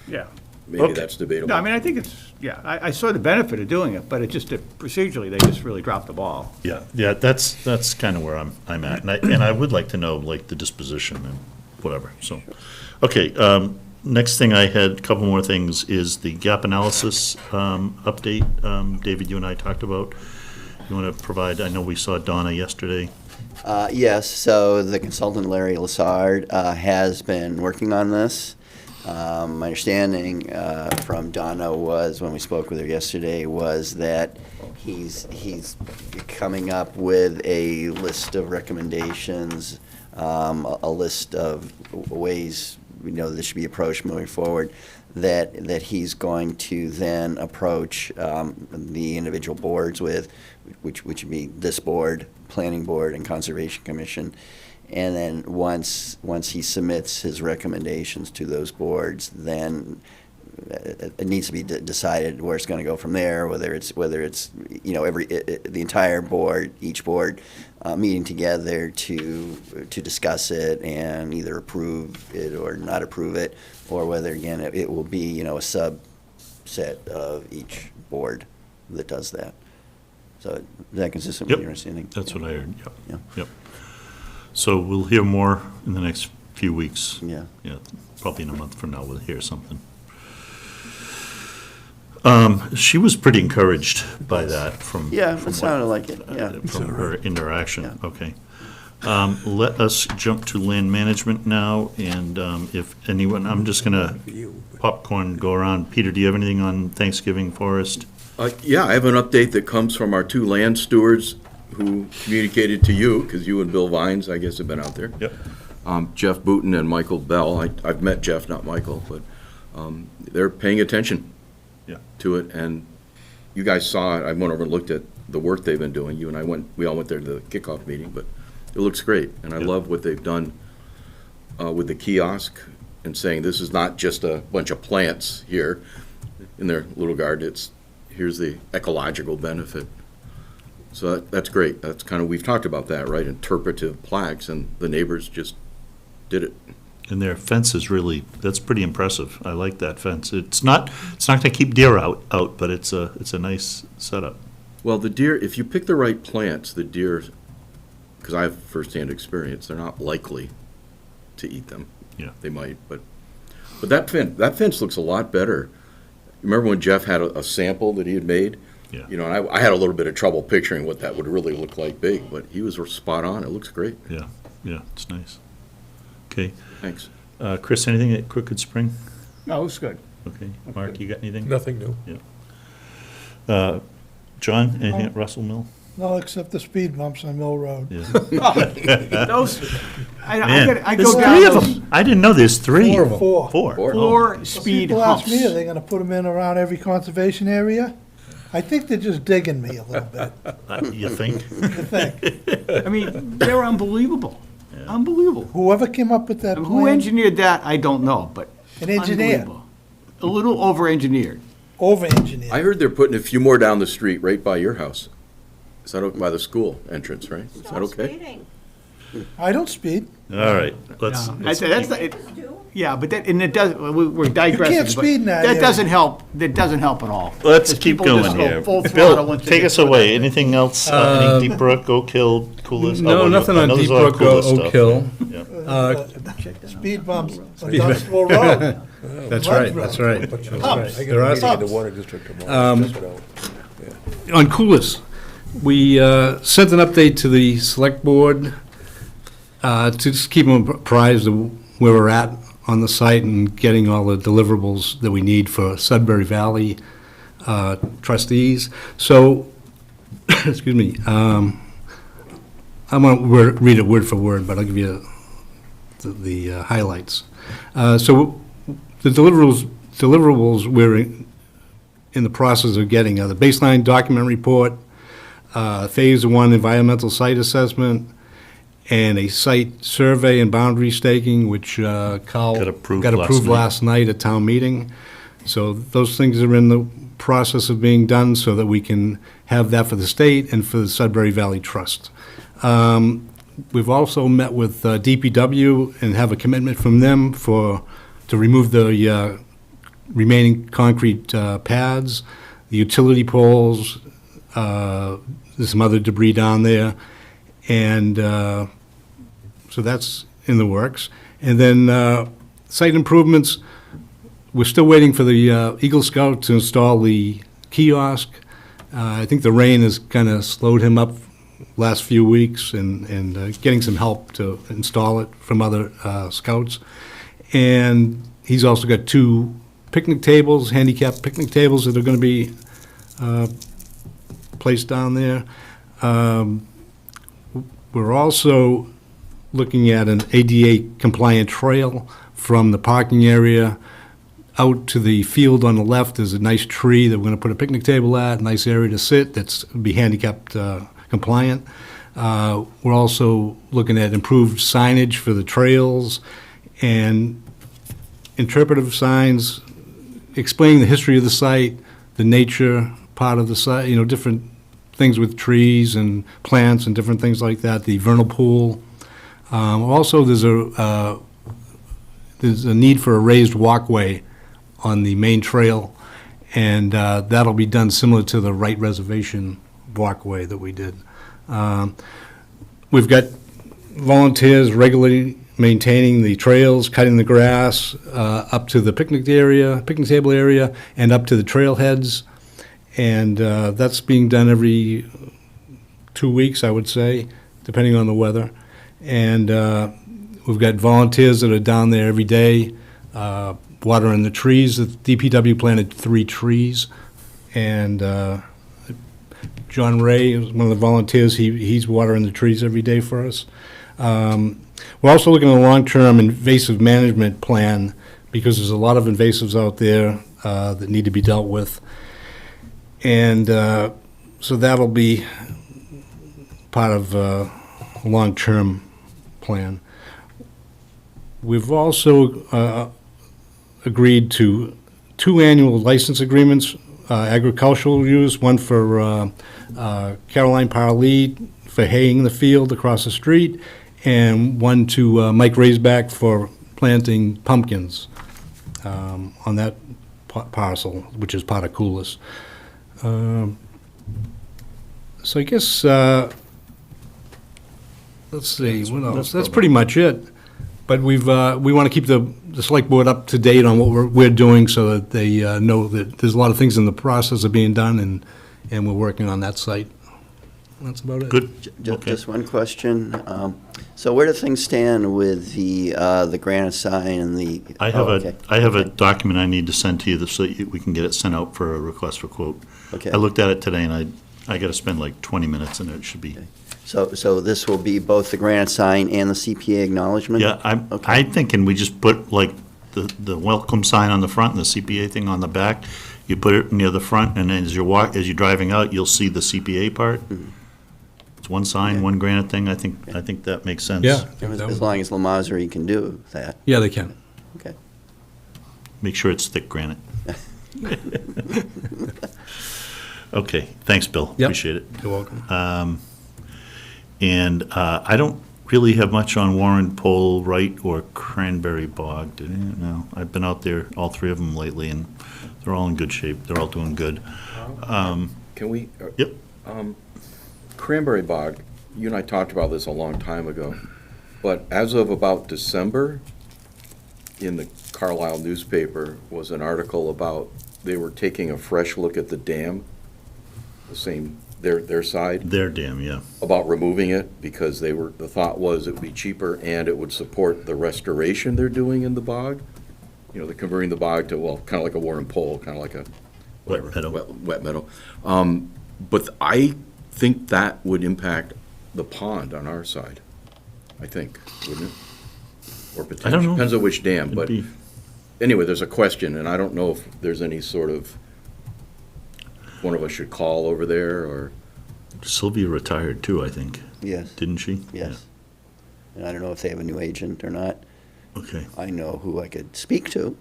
Yeah. maybe Okay. that's debatable. No, I mean, I think I saw the benefit of doing it, but it just, procedurally, they just really dropped the ball. Yeah, that's kind of where I'm at, and I would like to know, like, the disposition and whatever, so. Okay, next thing I had, a couple more things, is the gap analysis update. David, you and I talked about. You want to provide, I know we saw Donna yesterday. Yes, so the consultant Larry Lassard has been working on this. My understanding from Donna was, when we spoke with her yesterday, was that he's coming up with a list of recommendations, a list of ways this should be approached moving forward, that he's going to then approach the individual boards with, which would be this board, Planning Board, and Conservation Commission. And then once he submits his recommendations to those boards, then it needs to be decided where it's going to go from there. Whether it's the entire board, each board meeting together to discuss it and either approve it or not approve it, or whether again it will be a subset of each board that does that. So is that consistent with Yep. your understanding? That's what I heard, Yeah. yep. So we'll hear more in the next few weeks. Yeah. Yeah, probably in a month from now, we'll hear something. She was pretty encouraged by that from. Yeah, from it sounded like it, yeah. From her interaction, Yeah. okay. Let us jump to land management now, and if anyone, I'm just gonna popcorn go around. Peter, do you have anything on Thanksgiving Forest? Yeah, I have an update that comes from our two land stewards who communicated to you, because you and Bill Vines, I guess, have been out there. Yep. Jeff Booton and Michael Bell. I've met Jeff, not Michael, but they're paying attention Yeah. to it, and you guys saw it. I went over and looked at the work they've been doing. You and I we all went there to the kickoff meeting, but it looks great, and I Yeah. love what they've done with the kiosk and saying this is not just a bunch of plants here in their little garden. Here's the ecological benefit. So that's great. That's kind of, we've talked about that, right? Interpretive plaques, and the neighbors just did it. And their fence is really, that's pretty impressive. I like that fence. It's not gonna keep deer out, but it's a nice setup. Well, the deer, if you pick the right plants, the deer, because I have firsthand experience, they're not likely to eat them. Yeah. They might, but that fence looks a lot better. Remember when Jeff had a sample that he had made? Yeah. And I had a little bit of trouble picturing what that would really look like big, but he was spot on. It looks great. Yeah, it's nice. Okay. Thanks. Chris, anything at Crooked Spring? No, it's good. Okay. Mark, you got anything? Nothing new. John, anything at Russell Mill? No, except the speed bumps on Mill Road. Yeah. Those, I Man, I there's go down three of those them. I didn't know there's three. Four of 'em. Four. Four. four speed People ask me, are humps. they gonna put them in around every conservation area? I think they're just digging me a little bit, You think? I think. I mean, they're unbelievable. Unbelievable. Whoever came up with that And who plan, engineered that, I don't know, but. an engineer, unbelievable. A little over-engineered. over-engineer. I heard they're putting a few more down the street right by your house. Is that by the school entrance, right? Is that okay? I don't speed. All right, let's, I say that's, yeah, but that, and it does, we're digressing. but speed in that That area. doesn't help, that doesn't help at all. let's Because keep people just going go here. full throttle Bill, once they take get us to it. away. Anything else? Any Deep Brook, Oak Hill, Coolest? No, nothing on Deep Brook or Oak Hill. Speed bumps on Dunstable Road. That's right, that's right. Humps. There are some. Humps. Water district tomorrow. On Coolis, we sent an update to the select board to just keep them apprised of where we're at on the site and getting all the deliverables that we need for Sudbury Valley trustees. So, excuse me, I'm going to read it word for word, but I'll give you the highlights. So the deliverables we're in the process of getting are the baseline document report, Phase 1 environmental site assessment, and a site survey and boundary staking, which Carl Got approved got last approved night. last night at town meeting. So those things are in the process of being done so that we can have that for the state and for the Sudbury Valley Trust. We've also met with DPW and have a commitment from them to remove the remaining concrete pads, the utility poles, there's some other debris down there, and so that's in the works. And then site improvements, we're still waiting for the Eagle Scout to install the kiosk. I think the rain has kind of slowed him up last few weeks and getting some help to install it from other scouts. And he's also got 2 picnic tables, handicap picnic tables that are going to be placed down there. We're also looking at an ADA compliant trail from the parking area out to the field on the left. There's a nice tree that we're going to put a picnic table at, a nice area to sit that's be handicapped compliant. We're also looking at improved signage for the trails and interpretive signs explaining the history of the site, the nature part of the site, different things with trees and plants and different things like that, the vernal pool. Also, there's a need for a raised walkway on the main trail, and that'll be done similar to the Wright Reservation walkway that we did. We've got volunteers regularly maintaining the trails, cutting the grass up to the picnic table area, and up to the trailheads. And that's being done every 2 weeks, I would say, depending on the weather. And we've got volunteers that are down there every day, watering the trees. The DPW planted 3 trees. And John Ray is one of the volunteers. He's watering the trees every day for us. We're also looking at a long-term invasive management plan because there's a lot of invasives out there that need to be dealt with. And so that'll be part of a long-term plan. We've also agreed to 2 annual license agreements, agricultural use, one for Caroline Parlee for haying the field across the street, and one to Mike Raisback for planting pumpkins on that parcel, which is part of Coolis. So I guess, let's see, what else? That's pretty much it. But we want to keep the select board up to date on what we're doing so that they know that there's a lot of things in the process of being done, and we're working on that site. That's about it. Good, okay. Just one question. So where do things stand with the granite sign and the? I have okay. I have a document I need to send to you so we can get it sent out for a request for quote. Okay. I looked at it today and I gotta spend like 20 minutes and it should be, So this will be both the granite sign and the CPA acknowledgement? yeah, I'm thinking we just put like the welcome sign on the front and the CPA thing on the back. You put it near the front and then as you're driving out, you'll see the CPA part. It's one sign, Okay. one granite thing. I think that makes sense. Yeah. As long as Lamasery can do that. Yeah, they can. Okay. Make sure it's thick granite. Okay, thanks, Bill. Yep. Appreciate it. You're welcome. And I don't really have much on Warren Pole, Wright, or Cranberry Bog. Did I? No, I've been out there, all three of them lately, and they're all in good shape. They're all doing good. Can we? Yep. Cranberry Bog, you and I talked about this a long time ago, but as of about December, in the Carlisle newspaper was an article about they were taking a fresh look at the dam, the same, their side, Their dam, yeah. about removing it because the thought was it would be cheaper and it would support the restoration they're doing in the bog. You know, they're converting the bog to, well, kind of like a Warren Pole, kind of like a Wet meadow. Wet meadow. But I think that would impact the pond on our side, I think, wouldn't it? Or potentially, I don't know. depends on which dam, It'd but be- anyway, there's a question, and I don't know if there's any sort of, one of us should call over there, or, Sylvia retired too, I think, Yes, didn't she? yes. And I don't know if they have a new agent or not. Yeah. Okay. I know who I could speak to.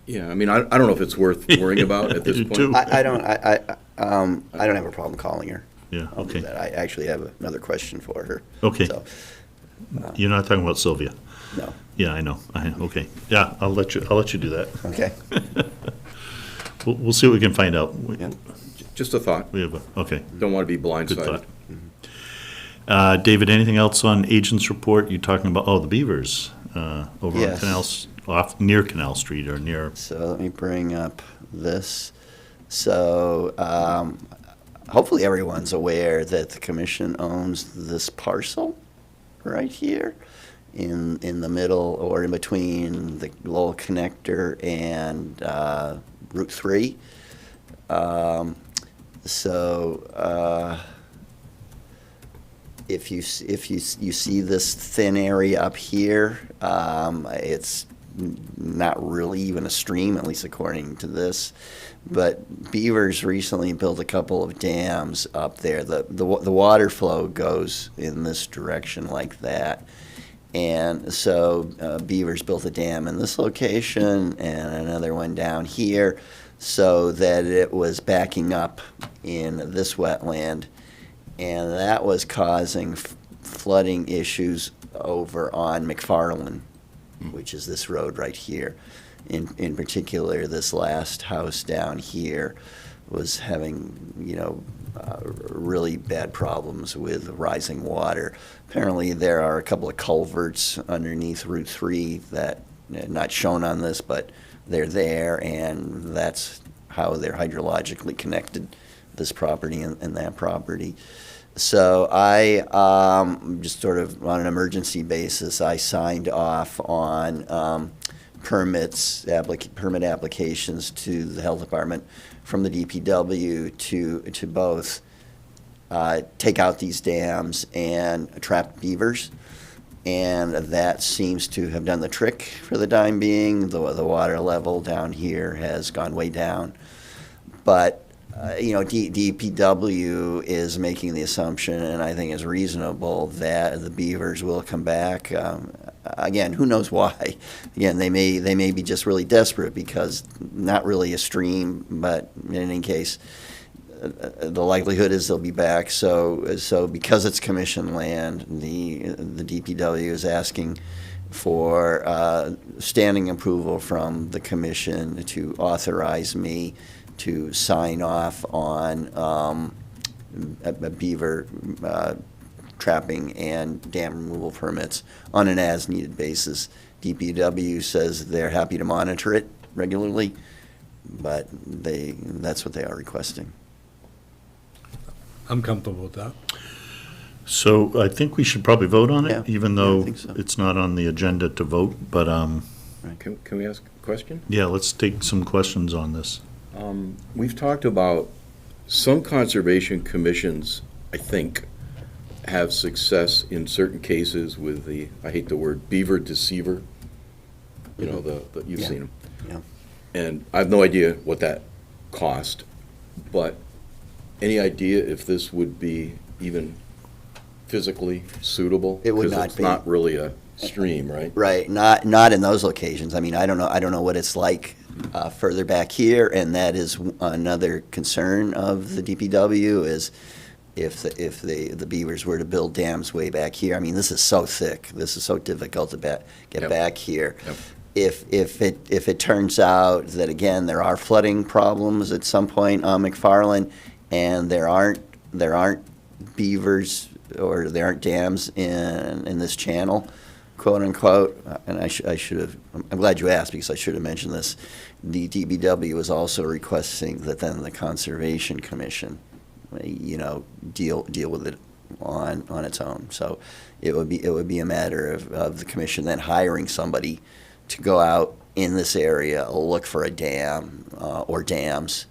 yeah, I mean, I don't know if it's worth worrying about at this I do point. too. I don't have a problem calling her. Yeah, I'll do okay. that. I actually have another question for her. Okay. So, You're not talking about Sylvia? no, Yeah, I know. Okay. Yeah, I'll let you do that. okay. We'll see what we can find out. Yeah. Just a thought, We have okay. don't want to be Good blindsided. thought. David, anything else on agents report? You're talking about, the beavers over on Yes. near Canal Street or near, So let me bring up this. So hopefully everyone's aware that the commission owns this parcel right here in the middle or in between the Lowell Connector and Route 3. If you see this thin area up here, it's not really even a stream, at least according to this. But beavers recently built a couple of dams up there. The water flow goes in this direction like that. And so beavers built a dam in this location and another one down here so that it was backing up in this wetland. And that was causing flooding issues over on McFarland, which is this road right here. In particular, this last house down here was having, really bad problems with rising water. Apparently, there are a couple of culverts underneath Route 3 that, not shown on this, but they're there, and that's how they're hydrologically connected, this property and that property. So I, just sort of on an emergency basis, I signed off on permit applications to the health department from the DPW to both take out these dams and trap beavers. And that seems to have done the trick for the time being. The water level down here has gone way down. But DPW is making the assumption, and I think is reasonable, that the beavers will come back. Again, who knows why? Again, they may be just really desperate because not really a stream, but in any case, the likelihood is they'll be back. So because it's commission land, the DPW is asking for standing approval from the commission to authorize me to sign off on a beaver trapping and dam removal permits on an as-needed basis. DPW says they're happy to monitor it regularly, but that's what they are requesting. I'm comfortable with that. So I think we should probably vote on Yeah, it, even yeah, I though think so. it's not on the agenda to vote, but, Can we ask a question? yeah, let's take some questions on this. We've talked about some conservation commissions, I think, have success in certain cases with the, I hate the word, beaver deceiver. You know, you've Yeah. seen them. Yeah. And I have no idea what that cost, but any idea if this would be even physically suitable? It would 'Cause not it's be. not really a stream, right? Right, not in those locations. I mean, I don't know what it's like further back here, and that is another concern of the DPW is if the beavers were to build dams way back here. I mean, this is so thick, this is so difficult to get Yep. back here. Yep. If it turns out that, again, there are flooding problems at some point on McFarland, and there aren't beavers or there aren't dams in this channel, quote unquote, and I should have, I'm glad you asked because I should have mentioned this. The DBW is also requesting that then the Conservation Commission, deal with it on its own. So it would be a matter of the commission then hiring somebody to go out in this area, look for a dam or dams,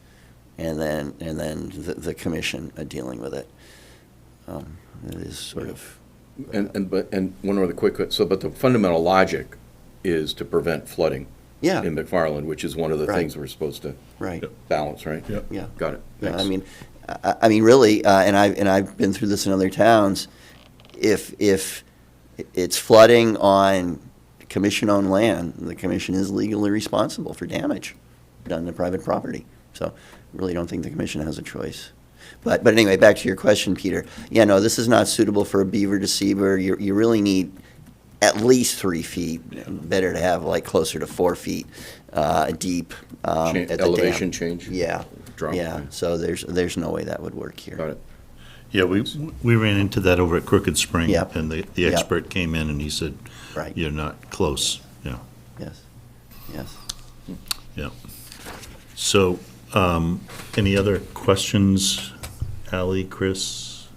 and then the commission dealing with it. It is sort of. And one other quick, but the fundamental logic is to prevent flooding Yeah. in McFarland, which is one of the Right. things we're supposed to Right. balance, right? Yep. Yeah. Got it. Yeah, Thanks. I mean, really, and I've been through this in other towns. If it's flooding on commission-owned land, the commission is legally responsible for damage done to private property. So, really, don't think the commission has a choice. But anyway, back to your question, Peter. Yeah, no, this is not suitable for a beaver deceiver. You really need at least 3 feet. Better to have like closer to 4 feet deep at the dam. Elevation change? Yeah. Drop, Yeah, right. so there's no way that would work here. Got it. Yeah, we ran into that over at Crooked Spring. Yep. And the Yep. expert came in and he said, Right. you're not close, yeah, Yes, yes. yeah. So, any other questions, Ally, Chris?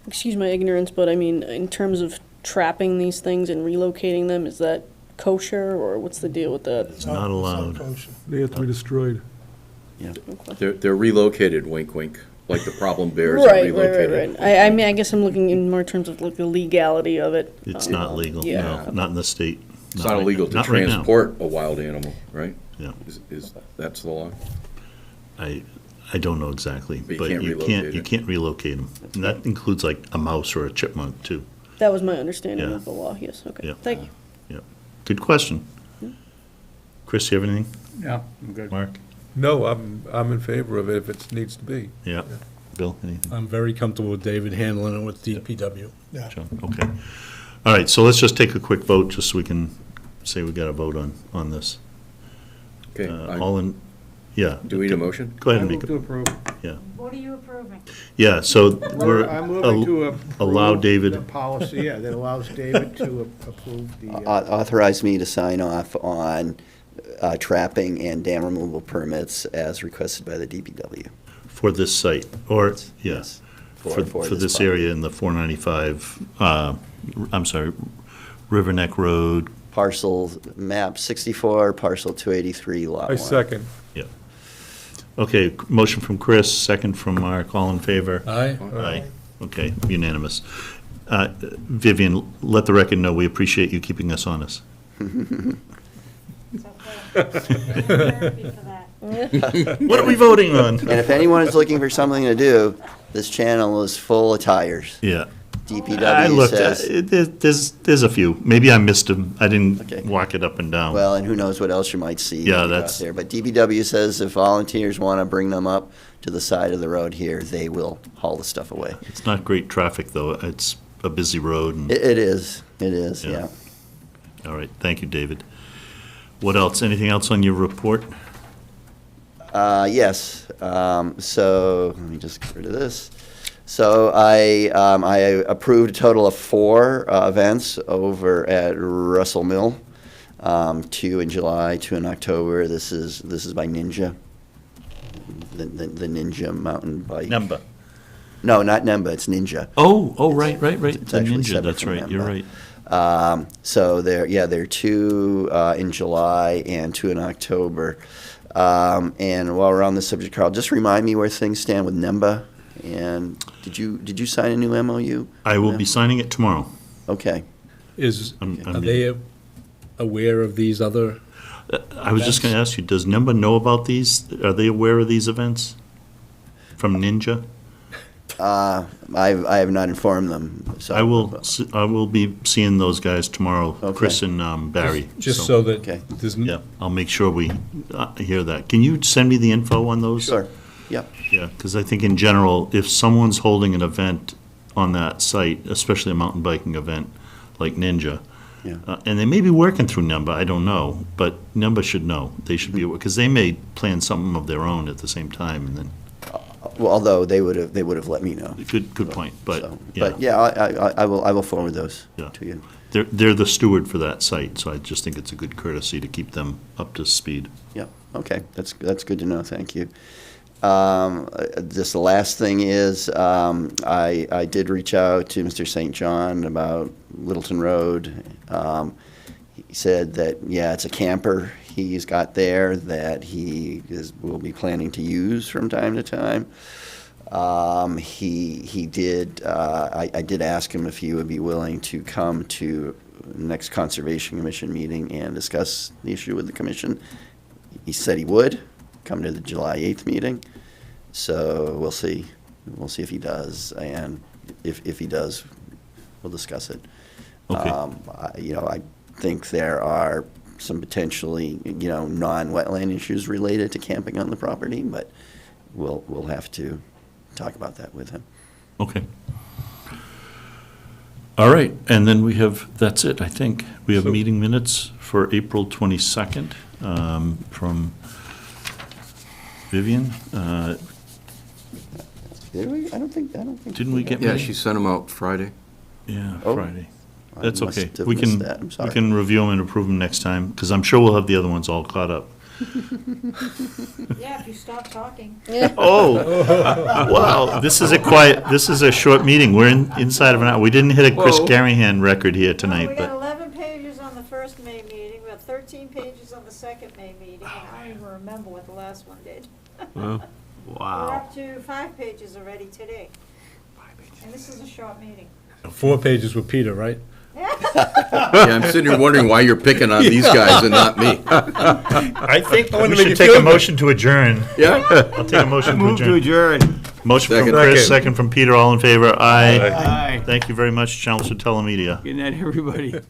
Excuse my ignorance, but I mean, in terms of trapping these things and relocating them, is that kosher, or what's the deal with that? It's not allowed. kosher. They have to be destroyed. They're relocated, wink, wink, like the problem bears are Right. relocated. I mean, I guess I'm looking in more terms of like the legality of it. It's not legal, yeah. no, not in the state. It's not right- illegal to not right now. transport a wild animal, right? Yeah, That's the law? I don't know exactly, But you but can't you relocate can't, it. you can't relocate them. And that includes like a mouse or a chipmunk, too. That was my understanding Yeah. of the law, yes, okay, Yeah. thank you. Good question. Chris, you have anything? Yeah, I'm good. Mark? No, I'm in favor of it if it needs to be. Yeah. Bill, anything? I'm very comfortable with David handling it with DPW. Yeah. John? Okay. All right, so let's just take a quick vote, just so we can say we got a vote on this. Okay, All in, yeah. do we need a motion? Go ahead I and move make to it. approve. What are you approving? Yeah, so we're. I'm moving to approve. allow David- The policy, yeah, that allows David to approve the, Authorize me to sign off on trapping and dam removal permits as requested by the DPW. For this site, or, yeah, Yes, for this area in the 495, I'm sorry, River Neck Road. Parcel map 64, parcel 283, lot 1. I second. Yeah. Okay, motion from Chris, second from Mark, all in favor? Aye? Aye. Okay, unanimous. Vivian, let the record know we appreciate you keeping us honest. It's okay. Therapy for that. What are we voting on? And if anyone is looking for something to do, this channel is full of tires. Yeah. I DPW looked, says, there's a few. Maybe I missed them. I Okay. didn't walk it up and down. well, and who knows what else you might see. Yeah, when you're out that's- there. But DPW says if volunteers want to bring them up to the side of the road here, they will haul the stuff away. It's not great traffic, though. It's a busy road. And, It is, Yeah. yeah. all right, thank you, David. What else? Anything else on your report? Yes, so, let me just get rid of this. So I approved a total of 4 events over at Russell Mill, 2 in July, 2 in October. This is by Ninja, the Ninja mountain bike. Number. No, not NEMBA, it's Ninja. Oh, right. It's The actually Ninja, separate that's from right, you're NEMBA. right. So there are two in July and two in October. And while we're on the subject, Carl, just remind me where things stand with NEMBA. And did you sign a new MOU? I will be signing it tomorrow. Okay. Are they aware of these other? I was just gonna ask you, does NEMBA know about these? Are they aware of these events from Ninja? I have not informed them. So I will be seeing those guys tomorrow, Okay. Chris and Barry. Just so that Okay. there's. Yeah, I'll make sure we hear that. Can you send me the info on those? Sure. Yep. Yeah, because I think in general, if someone's holding an event on that site, especially a mountain biking event like Ninja, Yeah. and they may be working through NEMBA, I don't know, but NEMBA should know. They should be, because they may plan something of their own at the same time, and then, Well, although they would have let me know. good point, but, So, yeah. but yeah, I will forward those Yeah. to you. They're the steward for that site, so I just think it's a good courtesy to keep them up to speed. Yep. Okay. That's good to know. Thank you. Just the last thing is, I did reach out to Mr. St. John about Littleton Road. He said that, yeah, it's a camper he's got there that will be planning to use from time to time. He did, I did ask him if he would be willing to come to the next Conservation Commission meeting and discuss the issue with the commission. He said he would come to the July 8th meeting. So we'll see. We'll see if he does, and if he does, we'll discuss it. Okay. I think there are some potentially, non-wetland issues related to camping on the property, but we'll have to talk about that with him. Okay. All right, and then that's it, I think. We have meeting minutes for April 22nd from Vivian. Did we? I don't think. Didn't we get Yeah, many? she sent them out Friday. Yeah, Oh. Friday. I That's must okay. have We missed can, that. I'm we sorry. can review them and approve them next time, because I'm sure we'll have the other ones all caught up. Yeah, if you stop talking. Oh, wow, this is a short meeting. We're inside of an hour. We didn't hit a Chris Whoa. Garyhan record here Well, tonight, we got but, 11 pages on the first May meeting, we got 13 pages on the second May meeting, and I don't even remember what the last one did. We're up to 5 pages already today. And this is a short meeting. 4 pages with Peter, right? Yeah, I'm sitting here wondering why you're picking on these guys and not me. I think wanna we make should you take feel a good. motion to adjourn. Yeah? I'll take a motion to adjourn. Motion from Second. Chris, second from Peter, all in favor? Aye. Aye. Thank you very much, Chelmsford Telemedia. Good night, everybody.